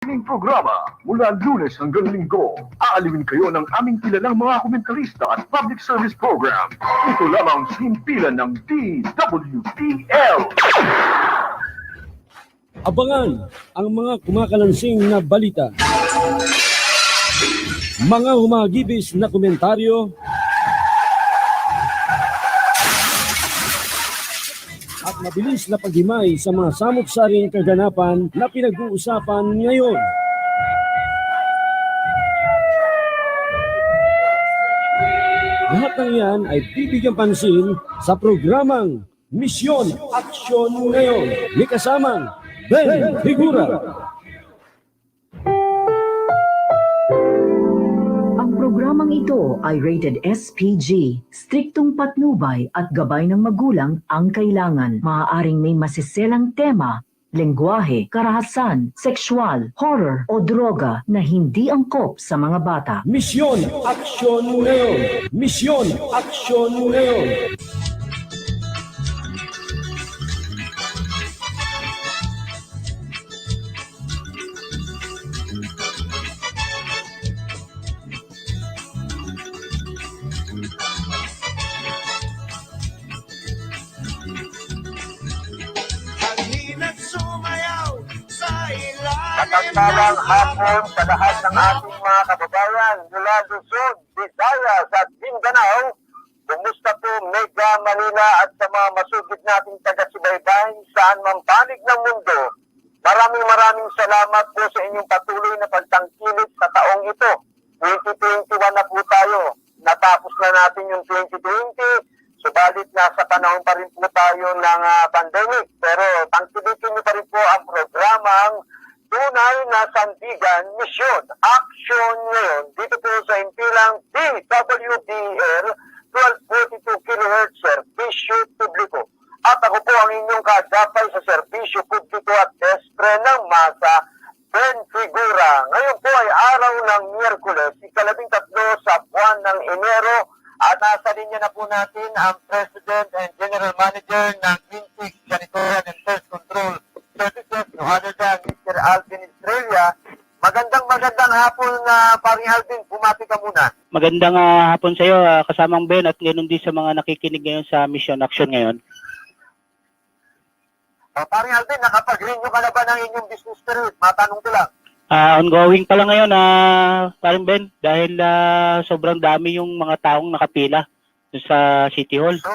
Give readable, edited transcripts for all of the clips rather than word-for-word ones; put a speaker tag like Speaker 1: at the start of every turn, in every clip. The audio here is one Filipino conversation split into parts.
Speaker 1: sining programa mula Lunes hanggang Linggo. Aalawin kayo ng aming kilalang mga komentarista at public service program. Ito lamang sinimpilan ng DWPL.
Speaker 2: Abangan ang mga kumakalansing na balita, mga humagibis na komentaryo, at mabilis na paghimay sa mga samot-saring kaganapan na pinag-uusapan ngayon. Lahat ng yan ay bibigyan pansin sa programang Misyon Aksyon Ngayon. May kasamang Ben Figura.
Speaker 3: Programang ito ay rated SPG. Striktong patnubay at gabay ng magulang ang kailangan. Maaaring may masiselang tema, lengguwahe, karahasan, sexual, horror o droga na hindi angkop sa mga bata.
Speaker 2: Misyon Aksyon Ngayon. Misyon Aksyon Ngayon.
Speaker 4: Magandang hapon sa lahat ng ating mga kababayan mula Luzon, Visayas at Mindanao. Kumusta po Mega Manila at sa mga masugid nating taga-subaybay saan mang panig ng mundo. Maraming salamat po sa inyong patuloy na pagtangkilik sa taong ito. 2021 na po tayo. Natapos na natin yung 2020. Subalit nasa panahon pa rin po tayo ng pandemic. Pero tangkilikin niyo pa rin po ang programang Tunay na Sandigan Misyon Aksyon Ngayon dito po sa impilang DWPL 1242 kHz Serbisyo Publiko. At ako po ang inyong kagapay sa Serbisyo Publiko at Despre ng Masa, Ben Figura. Ngayon po ay araw ng Miyerkules, ika-13 sa buwan ng Enero, at nasa linya na po natin ang President and General Manager ng Quintic Janitorial and Pest Control Services, no other than Mr. Alvin Estrella. Magandang hapon na paring Alvin, bumati ka muna.
Speaker 5: Magandang hapon sa iyo, kasamang Ben, at ganoon din sa mga nakikinig ngayon sa Mission Action ngayon.
Speaker 4: Paring Alvin, nakapag-renew ka na ba ng inyong business permit? Matanong ko lang.
Speaker 5: Ongoing pa lang ngayon, paring Ben, dahil sobrang dami yung mga taong nakapila sa City Hall.
Speaker 4: So,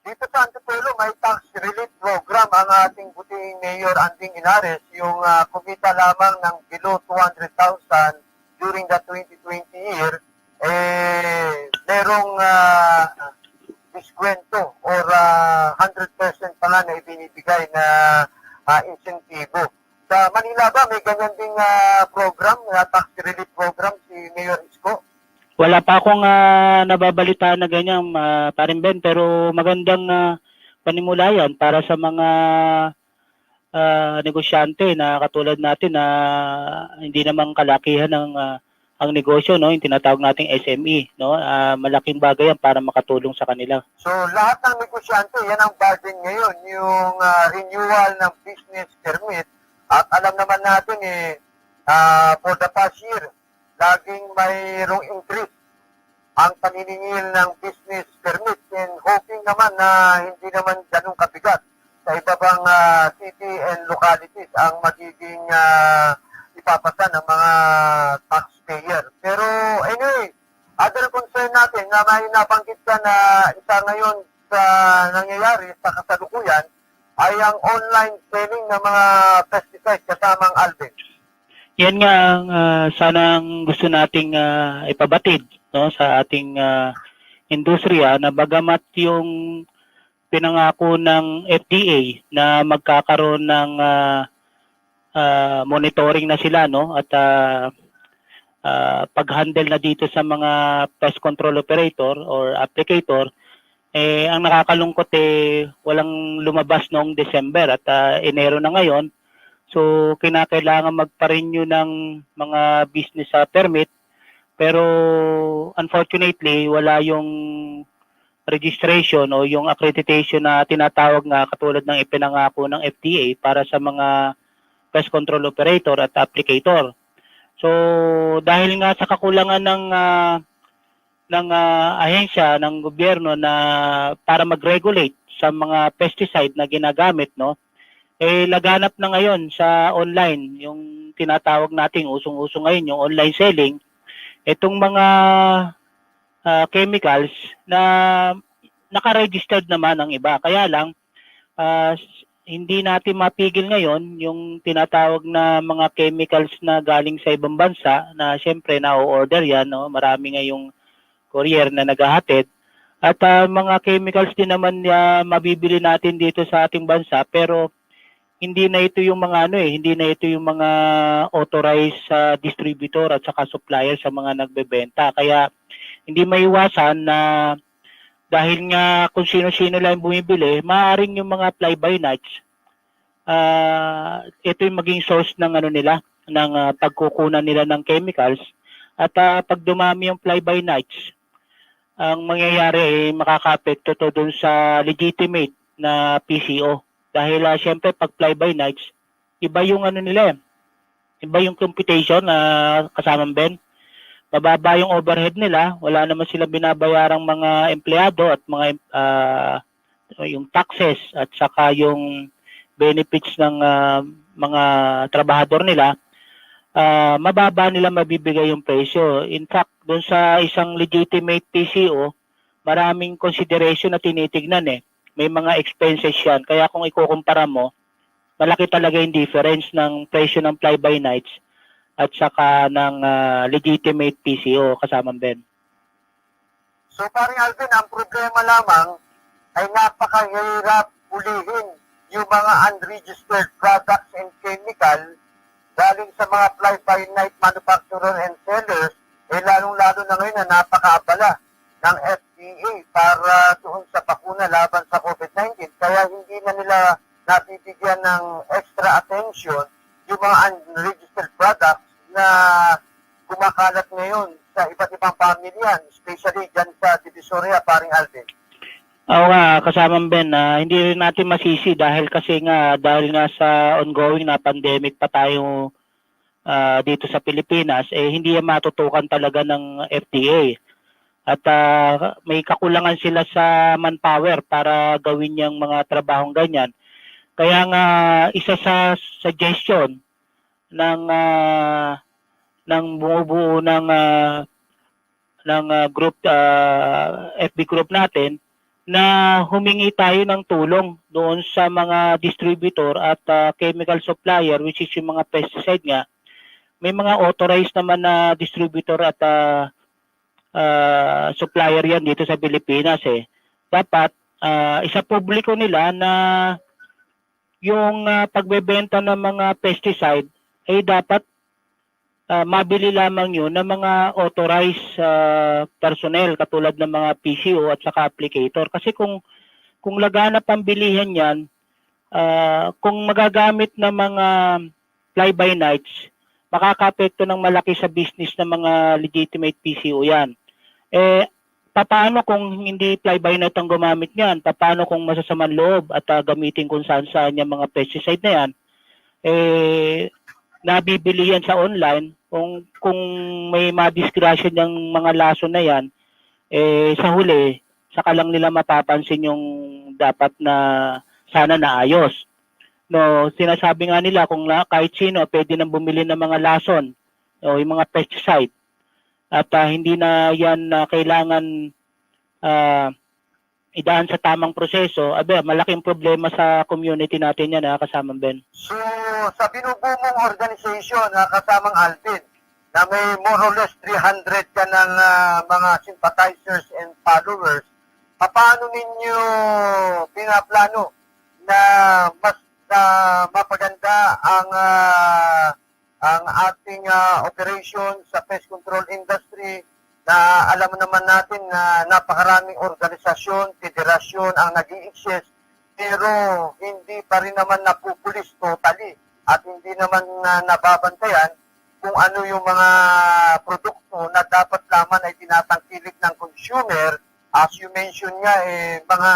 Speaker 4: dito sa Antipolo, may tax relief program ang ating buting Mayor Anding Inares, yung kumita lamang ng below 200,000 during the 2020 year, merong diskwento or 100% pa nga na ibinibigay na insentibo. Sa Manila ba, may ganyan ding program, tax relief program si Mayor Isko?
Speaker 5: Wala pa akong nababalita na ganyan, paring Ben, pero magandang panimula yan para sa mga negosyante na katulad natin na hindi naman kalakihan ng ang negosyo, no, yung tinatawag nating SME, no, malaking bagay yan para makatulong sa kanila.
Speaker 4: So lahat ng negosyante, yan ang burden ngayon, yung renewal ng business permit. At alam naman natin for the past year, laging mayroong increase ang paniningil ng business permit, and hoping naman na hindi naman ganun kabigat sa iba bang city and localities ang magiging ipapasa ng mga taxpayer. Pero anyway, other concern natin na may nabanggit ka na isa ngayon sa nangyayari sa kasalukuyan ay ang online selling ng mga pesticides kasamang Alvin.
Speaker 5: Yan nga ang sana ang gusto nating ipabatid, no, sa ating industriya, na bagamat yung pinangako ng FDA na magkakaroon ng monitoring na sila, no, at pag-handle na dito sa mga pest control operator or applicator, ang nakakalungkot walang lumabas noong December at Enero na ngayon. So, kinakailangan magpa-renew ng mga business permit, pero unfortunately, wala yung registration o yung accreditation na tinatawag nga katulad ng ipinangako ng FDA para sa mga pest control operator at applicator. So dahil nga sa kakulangan ng ahensya ng gobyerno na para mag-regulate sa mga pesticide na ginagamit, no, laganap na ngayon sa online yung tinatawag nating usong-uso ngayon yung online selling. Itong mga chemicals na naka-registered naman ang iba. Kaya lang hindi natin mapigil ngayon yung tinatawag na mga chemicals na galing sa ibang bansa na syempre na-order yan, no? Marami ngayong courier na naghahatid. At mga chemicals din naman mabibili natin dito sa ating bansa, pero hindi na ito yung mga hindi na ito yung mga authorized distributor at saka supplier sa mga nagbebenta. Kaya hindi maiwasan na dahil nga kung sino-sino lang bumibili, maaaring yung mga fly-by-nights, ito yung maging source ng nila, ng pagkukunan nila ng chemicals. At pag dumami yung fly-by-nights, ang mangyayari makaka-apekto to dun sa legitimate na PCO. Dahil syempre pag fly-by-nights, iba yung nila, iba yung computation na kasamang Ben. Mababa yung overhead nila, wala naman sila binabayarang mga empleyado at mga yung taxes at saka yung benefits ng mga trabahador nila, mababa nila mabibigay yung presyo. In fact, doon sa isang legitimate PCO, maraming consideration na tinitignan May mga expenses yan. Kaya kung ikukumpara mo, malaki talaga yung difference ng presyo ng fly-by-nights at saka ng legitimate PCO kasamang Ben.
Speaker 4: So paring Alvin, ang problema lamang ay napakahirap ulihin yung mga unregistered products and chemical galing sa mga fly-by-night manufacturer and sellers, lalong-lalo na ngayon na napakaabala ng FDA para doon sa bakuna laban sa COVID-19. Kaya hindi na nila nabibigyan ng extra attention yung mga unregistered products na kumakalat ngayon sa iba't ibang pamilyan, especially dyan sa Divisoria, paring Alvin.
Speaker 5: Oo nga, kasamang Ben, hindi rin natin masisi dahil nga sa ongoing na pandemic pa tayo dito sa Pilipinas, hindi yan matutukan talaga ng FDA. At may kakulangan sila sa manpower para gawin yung mga trabahong ganyan. Kaya nga isa sa suggestion ng bumubuo ng group FB group natin na humingi tayo ng tulong doon sa mga distributor at chemical supplier, which is yung mga pesticide nga. May mga authorized naman na distributor at supplier yan dito sa Pilipinas Dapat isa publiko nila na yung pagbebenta ng mga pesticide ay dapat mabili lamang yun ng mga authorized personnel katulad ng mga PCO at saka applicator. Kasi kung laganap ang bilihan yan, kung magagamit ng mga fly-by-nights, makaka-apekto ng malaki sa business ng mga legitimate PCO yan. Paano kung hindi fly-by-night ang gumamit niyan? Paano kung masasamang loob at gamitin kung saan-saan yung mga pesticide na yan? Nabibili yan sa online. Kung may madisgrasya ng mga lason na yan, sa huli, saka lang nila mapapansin yung dapat na sana naayos. No, sinasabi nga nila kung kahit sino pwede nang bumili ng mga lason o yung mga pesticide. At hindi na yan kailangan idaan sa tamang proseso, malaking problema sa community natin yan, kasamang Ben.
Speaker 4: So, sa binubumong organization, kasamang Alvin, na may more or less 300 ka ng mga sympathizers and followers, paano ninyo pinaplano na mas mapaganda ang ating operation sa pest control industry na alam naman natin na napakaraming organisasyon, federasyon ang nag-i-exist pero hindi pa rin naman napupulis totally at hindi naman nababantayan kung ano yung mga produkto na dapat laman ay tinatangkilik ng consumer. As you mentioned nga, mga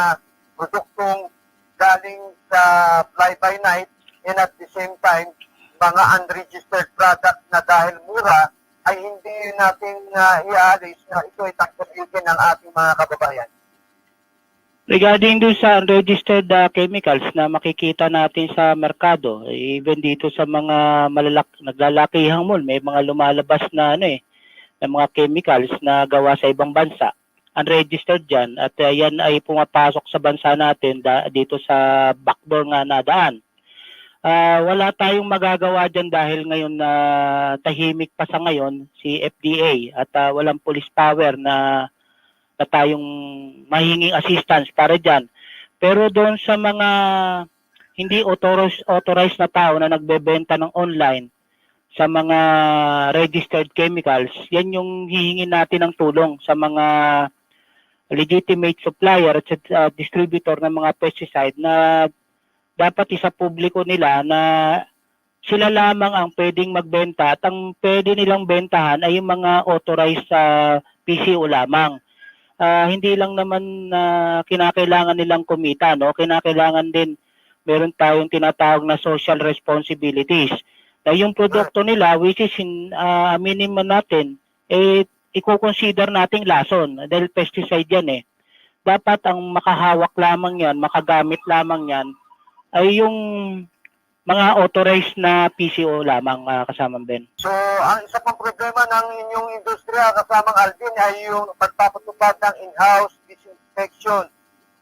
Speaker 4: produktong galing sa fly-by-night and at the same time, mga unregistered products na dahil mura ay hindi natin iaalis na ito ay tanggalin ng ating mga kababayan.
Speaker 5: Regarding dun sa unregistered chemicals na makikita natin sa merkado, even dito sa mga naglalakihang mall, may mga lumalabas na na mga chemicals na gawa sa ibang bansa. Unregistered dyan at yan ay pumapasok sa bansa natin dito sa backdoor nga na daan. Wala tayong magagawa dyan dahil ngayon na tahimik pa sa ngayon si FDA at walang police power na tayong mahinging assistance para dyan. Pero doon sa mga hindi authorized na tao na nagbebenta ng online sa mga registered chemicals, yan yung hihingin natin ng tulong sa mga legitimate supplier at distributor ng mga pesticide na dapat isa publiko nila na sila lamang ang pwedeng magbenta at ang pwede nilang bentahan ay yung mga authorized sa PCO lamang. Hindi lang naman kinakailangan nilang kumita, no? Kinakailangan din meron tayong tinatawag na social responsibilities. Na yung produkto nila, which is aminin man natin, i-consider nating lason dahil pesticide yan Dapat ang makahawak lamang yan, makagamit lamang yan, ay yung mga authorized na PCO lamang, kasamang Ben.
Speaker 4: So, ang isa pang problema ng inyong industriya, kasamang Alvin, ay yung pagpapatupad ng in-house disinfection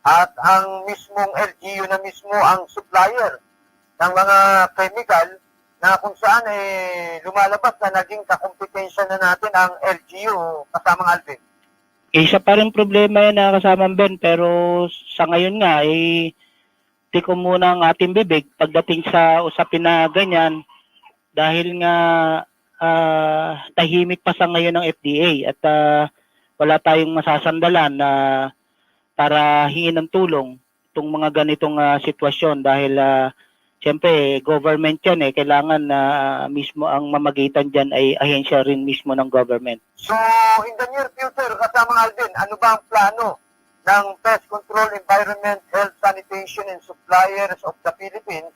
Speaker 4: at ang mismong LGU na mismo ang supplier ng mga chemical na kung saan lumalabas na naging kakompetensya na natin ang LGU, kasamang Alvin.
Speaker 5: Isa pa rin problema yan kasamang Ben, pero sa ngayon nga, tiko muna ang ating bibig pagdating sa usapin na ganyan dahil nga tahimik pa sa ngayon ng FDA at wala tayong masasandalan na para hingin ng tulong itong mga ganitong sitwasyon dahil siyempre government yan kailangan na mismo ang mamagitan dyan ay ahensya rin mismo ng government.
Speaker 4: So in the near future, kasamang Alvin, ano ba ang plano ng Pest Control, Environment, Health, Sanitation, and Suppliers of the Philippines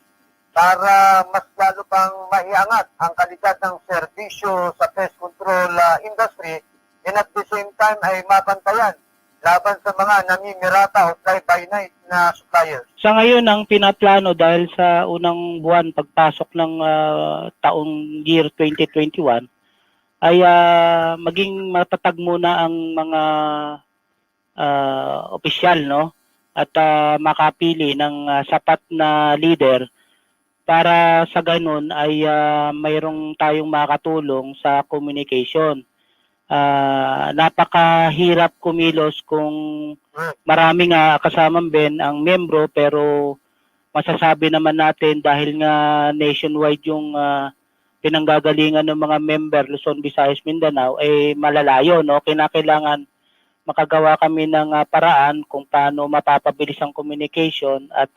Speaker 4: para mas lalo pang maiangat ang kalidad ng serbisyo sa pest control industry and at the same time ay mabantayan laban sa mga namimirata o fly-by-night na suppliers?
Speaker 5: Sa ngayon, ang pinaplano dahil sa unang buwan pagpasok ng taong year 2021 ay maging matatag muna ang mga opisyal at makapili ng sapat na leader para sa ganun ay mayroong tayong makatulong sa communication. Napakahirap kumilos kung maraming kasamang Ben ang membro pero masasabi naman natin dahil nga nationwide yung pinanggagalingan ng mga member Luzon, Visayas, Mindanao ay malalayo kinakailangan makagawa kami ng paraan kung paano mapapabilis ang communication at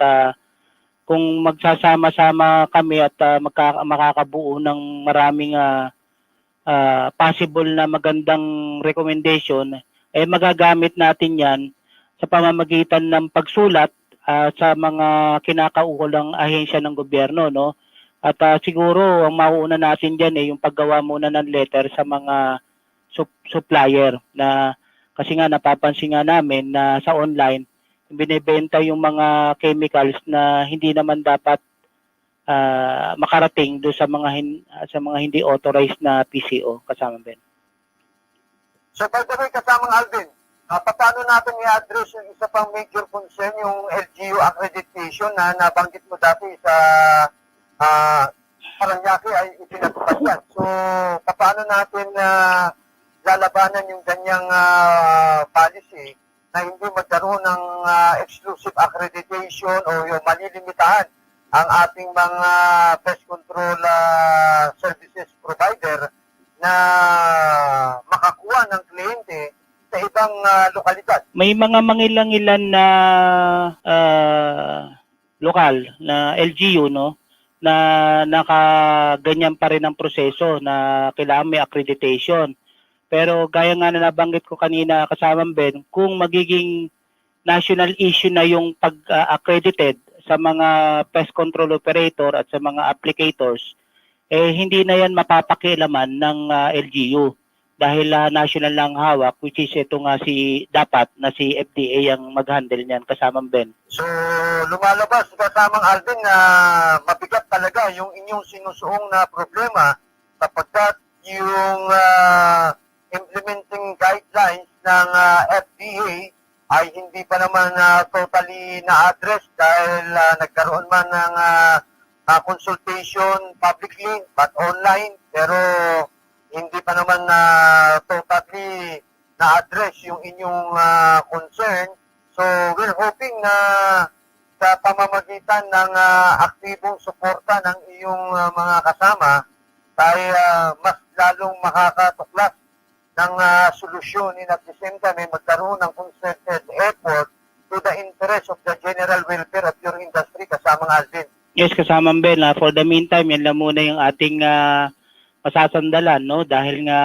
Speaker 5: kung magsasama-sama kami at makakabuo ng maraming possible na magandang recommendation, magagamit natin yan sa pamamagitan ng pagsulat sa mga kinakaukulang ahensya ng gobyerno. At siguro ang mauuna natin dyan yung paggawa muna ng letter sa mga supplier na kasi nga napapansin nga namin na sa online binebenta yung mga chemicals na hindi naman dapat makarating do sa mga hindi authorized na PCO, kasama Ben.
Speaker 4: So by the way, kasamang Alvin, paano natin i-address yung isa pang major concern, yung LGU accreditation na nabanggit mo dati sa Paranaque ay ipinatupad yan. So paano natin lalabanan yung ganyang policy na hindi magkaroon ng exclusive accreditation o yung malilimitahan ang ating mga pest control services provider na makakuha ng kliyente sa ibang lokalidad?
Speaker 5: May mga mangilang-ilan na lokal na LGU na nakaganyan pa rin ang proseso na kailangan may accreditation. Pero gaya nga na nabanggit ko kanina kasamang Ben, kung magiging national issue na yung pag-accredited sa mga pest control operator at sa mga applicators, hindi na yan mapapakialaman ng LGU dahil national lang hawak, which is ito nga dapat na si FDA ang mag-handle niyan, kasamang Ben.
Speaker 4: So, lumalabas kasamang Alvin na mabigat talaga yung inyong sinusuong na problema sapagkat yung implementing guidelines ng FDA ay hindi pa naman totally na-address dahil nagkaroon man ng consultation publicly but online, pero hindi pa naman totally na-address yung inyong concern. So we're hoping na sa pamamagitan ng aktibong suporta ng iyong mga kasama ay mas lalong makakatuklas ng solusyon, and at the same time ay magkaroon ng concerted effort to the interest of the general welfare of your industry, kasamang Alvin.
Speaker 5: Yes, kasamang Ben. For the meantime, yan lang muna yung ating masasandalan, no? Dahil nga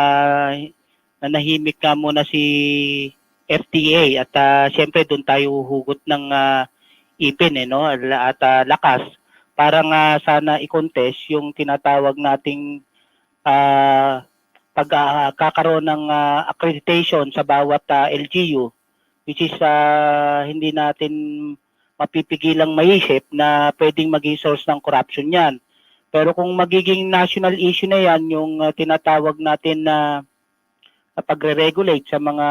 Speaker 5: nanahimik ka muna si FDA at siyempre doon tayo hugot ng ipin, no? At lakas para nga sana i-contest yung tinatawag nating pagkakaroon ng accreditation sa bawat LGU, which is hindi natin mapipigilang maisip na pwedeng maging source ng corruption yan. Pero kung magiging national issue na yan, yung tinatawag natin na pagre-regulate sa mga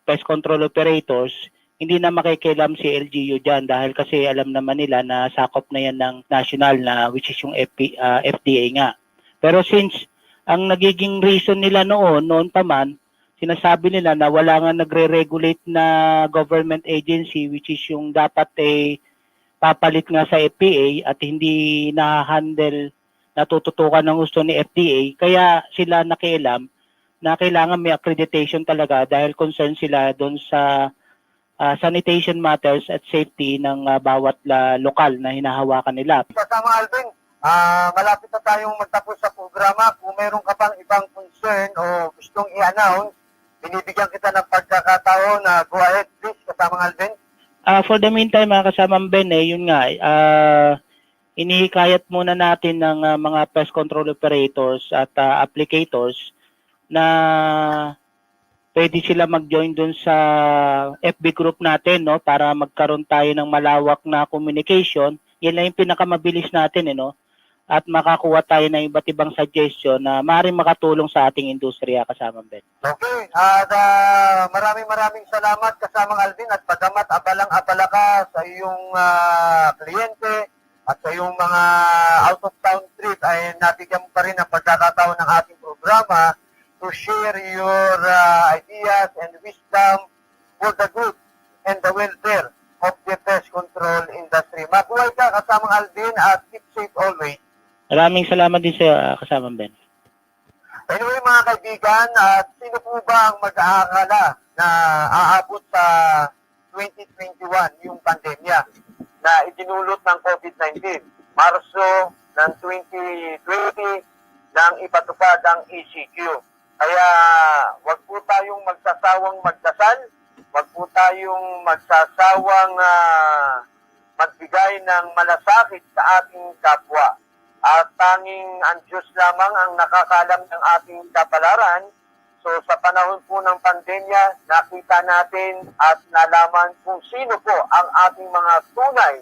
Speaker 5: pest control operators, hindi na makikialam si LGU dyan dahil kasi alam naman nila na sakop na yan ng national na which is yung FDA nga. Pero since ang nagiging reason nila noon pa man, sinasabi nila na wala nga nagre-regulate na government agency which is yung dapat papalit nga sa FDA at hindi na-handle, natututukan ng gusto ni FDA, kaya sila nakialam na kailangan may accreditation talaga dahil concerned sila doon sa sanitation matters at safety ng bawat lokal na hinahawakan nila.
Speaker 4: Kasama Alvin, malapit na tayong magtapos sa programa. Kung meron ka pang ibang concern o gustong i-announce, binibigyan kita ng pagkakataon na go ahead please, kasamang Alvin.
Speaker 5: For the meantime, kasamang Ben, yun nga, inihikayat muna natin ng mga pest control operators at applicators na pwede sila mag-join dun sa FB group natin, no, para magkaroon tayo ng malawak na communication. Yan lang yung pinakamabilis natin, no, at makakuha tayo ng iba't ibang suggestion na maaaring makatulong sa ating industriya, kasamang Ben.
Speaker 4: Okay, at maraming salamat kasamang Alvin, at pagamat abalang-abala ka sa iyong kliyente at sa iyong mga out-of-town trip ay nabigyan mo pa rin ang pagkakataon ng ating programa to share your ideas and wisdom for the good and the welfare of the pest control industry. Mabuhay ka kasamang Alvin at keep safe always.
Speaker 5: Maraming salamat din sa kasamang Ben.
Speaker 4: Anyway mga kaibigan, at sino po ba ang mag-aakala na aabot sa 2021 yung pandemya na idinulot ng COVID-19? Marso ng 2020 nang ipatupad ang ECQ. Kaya wag po tayong magsasawang magdasal, wag po tayong magsasawang magbigay ng malasakit sa ating kapwa. At tanging ang Diyos lamang ang nakakalam ng ating kapalaran. So sa panahon po ng pandemya, nakita natin at nalaman kung sino po ang ating mga tunay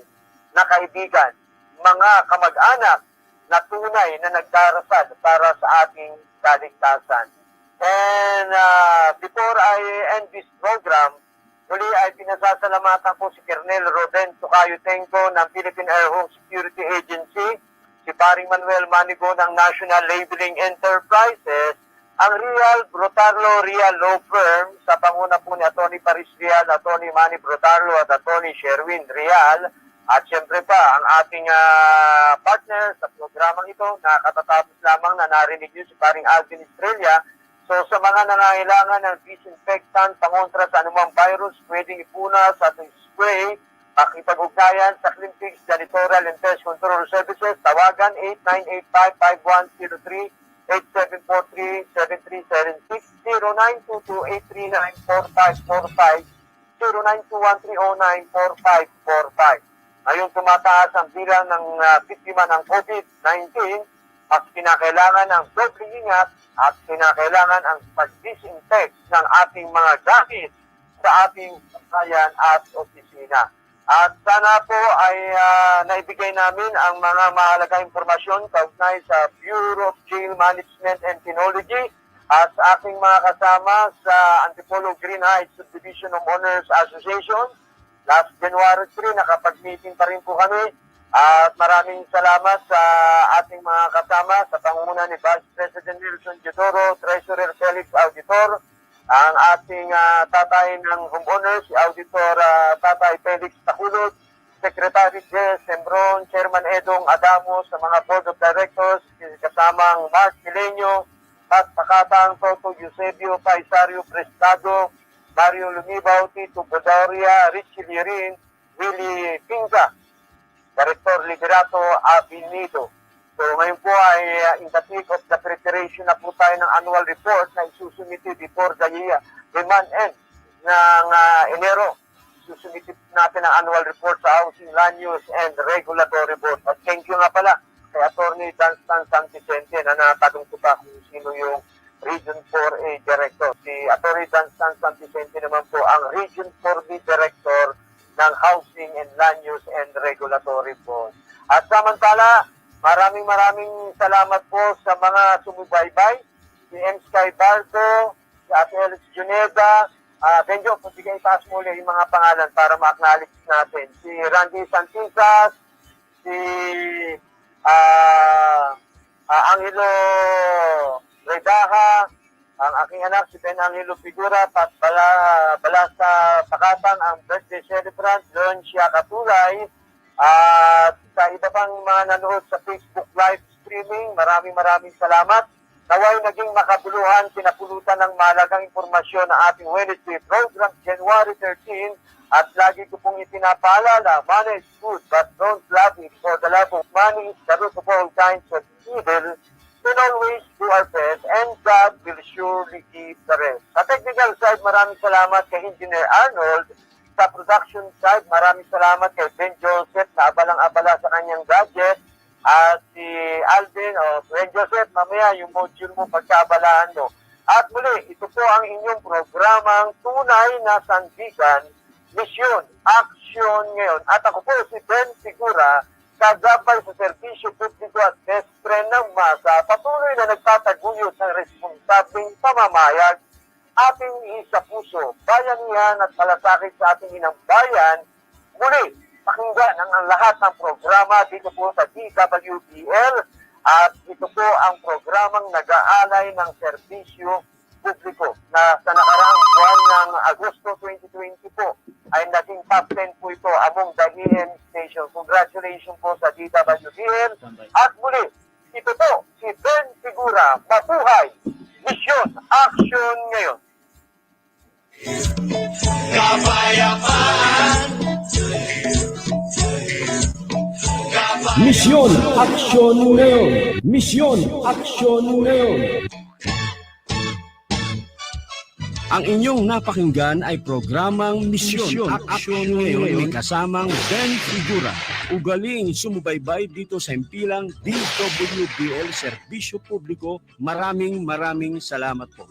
Speaker 4: na kaibigan, mga kamag-anak na tunay na nagdarasal para sa ating kaligtasan. And before I end this program, muli ay pinasasalamatan ko si Colonel Roden Tocayo Tenco ng Philippine Air Home Security Agency, si Paring Manuel Manigo ng National Labeling Enterprises, ang Real Brotarlo Real Law Firm sa panguna po ni Atty. Paris Real, Atty. Manny Brotarlo at Atty. Sherwin Real, at siyempre pa ang ating partner sa programang ito na katatapos lamang na narinig nyo si Paring Alvin Estrella. So sa mga nangangailangan ng disinfectant pangontra sa anumang virus, pwedeng ipunas at spray, makipag-ugnayan sa Clean Pigs Janitorial and Pest Control Services, tawagan 8985-5103, 8743-7376, 0922-839-4545, 0921-309-4545. Ngayon tumataas ang bilang ng biktima ng COVID-19 at kinakailangan ng doble ingat at kinakailangan ang pag-disinfect ng ating mga gamit sa ating bayan at opisina. At sana po ay naibigay namin ang mga mahalaga impormasyon kaugnay sa Bureau of Jail Management and Penology at sa aking mga kasama sa Antipolo Green Heights Subdivision of Owners Association. Last January 3, nakapag-meeting pa rin po kami. At maraming salamat sa ating mga kasama sa pangunguna ni Vice President Nelson Teodoro, Treasurer Felix Auditor, ang ating tatay ng homeowners, si Auditor Tatay Felix Takulot, Secretary Jess Sembron, Chairman Edong Adamo sa mga Board of Directors, kasamang Mark Milenio, at Pakatang Toto Eusebio Paisario Prestado, Mario Lumibaw, Tito Bodoria, Richie Lirin, Willie Pinga, Director Liberato Abinido. So ngayon po ay in the peak of the preparation na po tayo ng annual report na isusumiti before the month end ng Enero. Isusumiti natin ang annual report sa Housing, Land Use and Regulatory Board. At thank you nga pala kay Attorney Dunstan San Vicente na natagong ko pa kung sino yung Region 4A Director. Si Attorney Dunstan San Vicente naman po ang Region 4B Director ng Housing and Land Use and Regulatory Board. At samantala, maraming salamat po sa mga sumubaybay. Si M. Sky Barto, si Ate Alex Juneda, Benjo, kung sige itaas mo ulit yung mga pangalan para ma-acknowledge natin. Si Randy Santisas, si Angelo Redaha, ang aking anak si Ben Angelo Figura, at bala sa Pakatang ang birthday celebrant, Leoncia Katulay, at sa iba pang mga nanood sa Facebook live streaming, maraming salamat. Naway naging makabuluhan, pinapulutan ng mahalagang impormasyon ng ating Wednesday program, January 13, at lagi ko pong ipinapaalala, money is good, but don't love it, for the love of money is the root of all kinds of evil. We always do our best, and God will surely give the rest. Sa technical side, maraming salamat kay Engineer Arnold. Sa production side, maraming salamat kay Ben Joseph na abalang-abala sa kanyang gadget. At si Alvin, Ben Joseph, mamaya yung module mo pagkabalaan mo. At muli, ito po ang inyong programang Tunay na Sandigan, Misyon, Aksyon ngayon. At ako po si Ben Figura, kagabay sa serbisyo publiko at best friend ng masa, patuloy na nagtataguyod ng responsabling pamamayag, ating isa puso, bayanihan at malasakit sa ating inang bayan. Muli, pakinggan ang lahat ng programa dito po sa DWBL at ito po ang programang nag-aalay ng serbisyo publiko na sa nakaraang buwan ng Agosto 2020 po ay naging top 10 po ito among the EM station. Congratulations po sa DWBL. At muli, ito po si Ben Figura, mabuhay, misyon, action ngayon.
Speaker 2: Misyon Aksyon ngayon. Misyon Aksyon ngayon. Ang inyong napakinggan ay programang Misyon Aksyon ngayon may kasamang Ben Figura. Ugaling sumubaybay dito sa himpilang DWBL Serbisyo Publiko. Maraming salamat po.